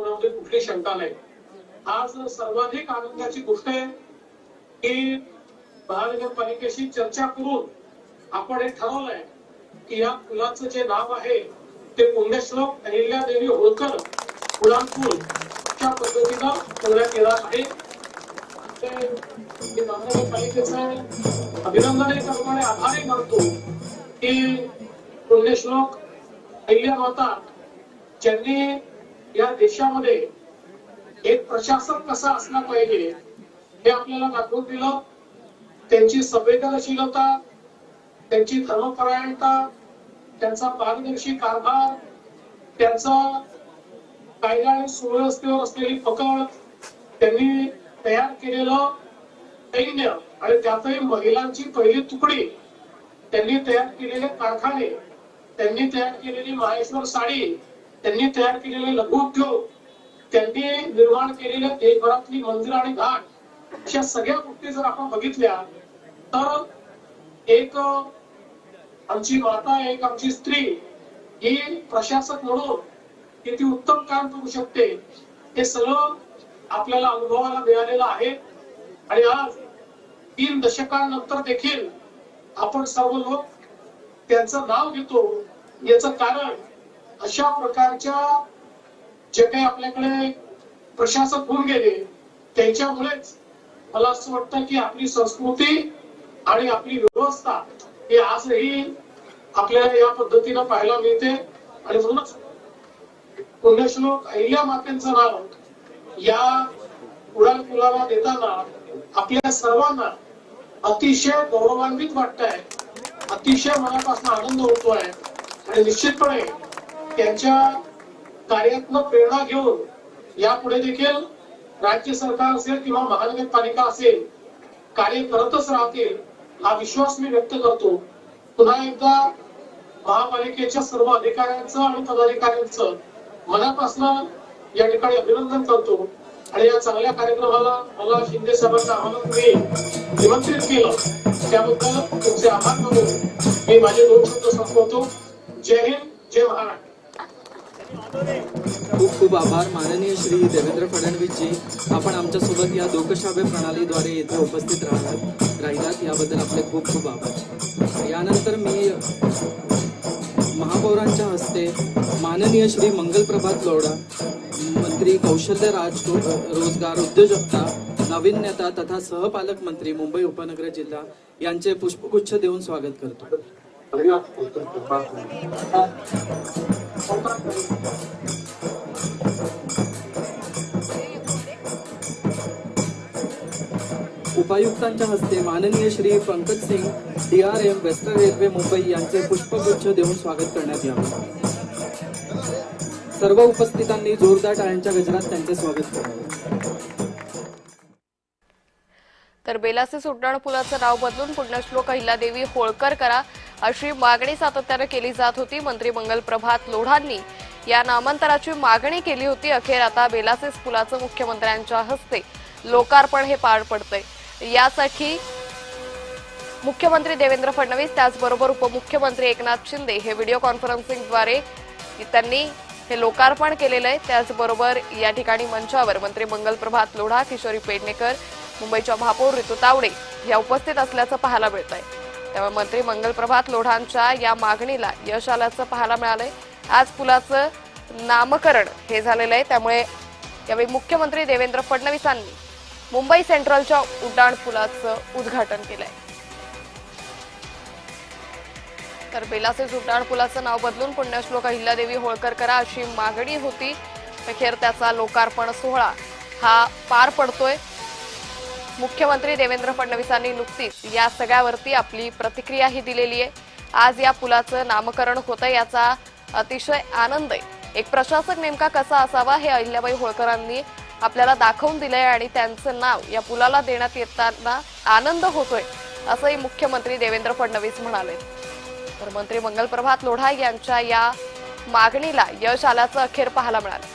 मनामध्ये कुठली शंका नाही। आज सर्वाधिक आनंदाची गोष्ट आहे की महानगरपालिकेशी चर्चा करून आपण हे ठरवलंय की या पुलाचं जे नाव आहे ते पुण्यश्लोक अहिल्यादेवी होळकर उड्डाणपूल च्या पद्धतीनं ठेवण्यात येणार आहे। महानगरपालिकेचं अभिनंदन करतो आणि आभारही मानतो की पुण्यश्लोक अहिल्यामाता ज्यांनी या देशामध्ये एक प्रशासक कसा असला पाहिजे हे आपल्याला दाखवून दिलं। त्यांची संवेदनशीलता, त्यांची धर्मपरायणता, त्यांचा पारदर्शी कारभार, त्यांचा कायदा आणि सुव्यवस्थेवर असलेली पकड, त्यांनी तयार केलेलं सैन्य आणि त्यातही महिलांची पहिली तुकडी, त्यांनी तयार केलेले कारखाने, त्यांनी तयार केलेली माहेश्वर साडी, त्यांनी तयार केलेले लघुउद्योग, त्यांनी निर्माण केलेल्या देशभरातली मंदिर आणि घाट, अशा सगळ्या गोष्टी जर आपण बघितल्या तर एक आमची माता, एक आमची स्त्री ही प्रशासक म्हणून किती उत्तम काम करू शकते हे सगळं आपल्याला अनुभवाला मिळालेलं आहे। आणि आज 3 दशकांनंतर देखील आपण सर्व लोक त्यांचं नाव घेतो। याचं कारण अशा प्रकारच्या जे काही आपल्याकडे प्रशासक होऊन गेले त्यांच्यामुळेच मला असं वाटतं की आपली संस्कृती आणि आपली व्यवस्था ही आजही आपल्याला या पद्धतीनं पाहायला मिळते। आणि म्हणूनच पुण्यश्लोक अहिल्या मातेंचं नाव या उड्डाणपुलाला देताना आपल्या सर्वांना अतिशय गौरवान्वित वाटतंय, अतिशय मनापासून आनंद होतोय। आणि निश्चितपणे त्यांच्या कार्यातनं प्रेरणा घेऊन यापुढे देखील राज्य सरकार असेल किंवा महानगरपालिका असेल कार्य करतच राहतील हा विश्वास मी व्यक्त करतो। पुन्हा एकदा महापालिकेच्या सर्व अधिकाऱ्यांचं आणि पदाधिकाऱ्यांचं मनापासून या ठिकाणी अभिनंदन करतो। आणि या चांगल्या कार्यक्रमाला मला शिंदे साहेबांचं आवाहन तुम्ही निमंत्रित केलं त्याबद्दल तुमचे आभार मानून मी माझे 2 शब्द संपवतो। जय हिंद, जय महाराष्ट्र। खूप खूप आभार माननीय श्री देवेंद्र फडणवीस जी, आपण आमच्या सोबत या लोकशाही प्रणालीद्वारे येथे उपस्थित राहिलात याबद्दल आपले खूप खूप आभार। यानंतर मी महापौरांच्या हस्ते माननीय श्री मंगलप्रभात लोढा, मंत्री कौशल्य रोजगार उद्योजकता नाविन्यता तथा सहपालक मंत्री मुंबई उपनगर जिल्हा यांचे पुष्पगुच्छ देऊन स्वागत करतो। उपायुक्तांच्या हस्ते माननीय Shri Pankaj Singh DRM western railway Mumbai यांचे पुष्पगुच्छ देऊन स्वागत करण्यात यावे। सर्व उपस्थितांनी जोरदार टाळ्यांच्या गजरात त्यांचे स्वागत करावे। तर बेलासेस उड्डाणपुलाचं नाव बदलून पुण्यश्लोक अहिल्यादेवी होळकर करा अशी मागणी सातत्याने केली जात होती। मंत्री मंगलप्रभात लोढांनी या नामांतराची मागणी केली होती। अखेर आता बेलासेस पुलाचं मुख्यमंत्र्यांच्या हस्ते लोकार्पण हे पार पडतंय। यासाठी मुख्यमंत्री देवेंद्र फडणवीस त्याचबरोबर उपमुख्यमंत्री एकनाथ शिंदे हे व्हिडिओ कॉन्फरन्सिंगद्वारे त्यांनी हे लोकार्पण केलेलं आहे। त्याचबरोबर या ठिकाणी मंचावर मंत्री मंगलप्रभात लोढा, किशोरी पेडणेकर, मुंबईच्या महापौर ऋतू तावडे या उपस्थित असल्याचं पाहायला मिळत आहे। त्यामुळे मंत्री मंगलप्रभात लोढांच्या या मागणीला यश आल्याचं पाहायला मिळालंय। आज पुलाचं नामकरण हे झालेलं आहे। त्यामुळे यावेळी मुख्यमंत्री देवेंद्र फडणवीसांनी मुंबई सेंट्रलच्या उड्डाणपुलाचं उद्घाटन केलंय। तर बेलासेस उड्डाणपुलाचं नाव बदलून पुण्यश्लोक अहिल्यादेवी होळकर करा अशी मागणी होती। अखेर त्याचा लोकार्पण सोहळा हा पार पडतोय। मुख्यमंत्री देवेंद्र फडणवीसांनी नुकतीच या सगळ्यावरती आपली प्रतिक्रियाही दिलेली आहे। आज या पुलाचं नामकरण होतं याचा अतिशय आनंद आहे। एक प्रशासक नेमका कसा असावा हे अहिल्याबाई होळकरांनी आपल्याला दाखवून दिलंय आणि त्यांचं नाव या पुलाला देण्यात येताना आनंद होतोय असंही मुख्यमंत्री देवेंद्र फडणवीस म्हणाले। तर मंत्री मंगलप्रभात लोढा यांच्या या मागणीला यश आल्याचं अखेर पाहायला मिळालं।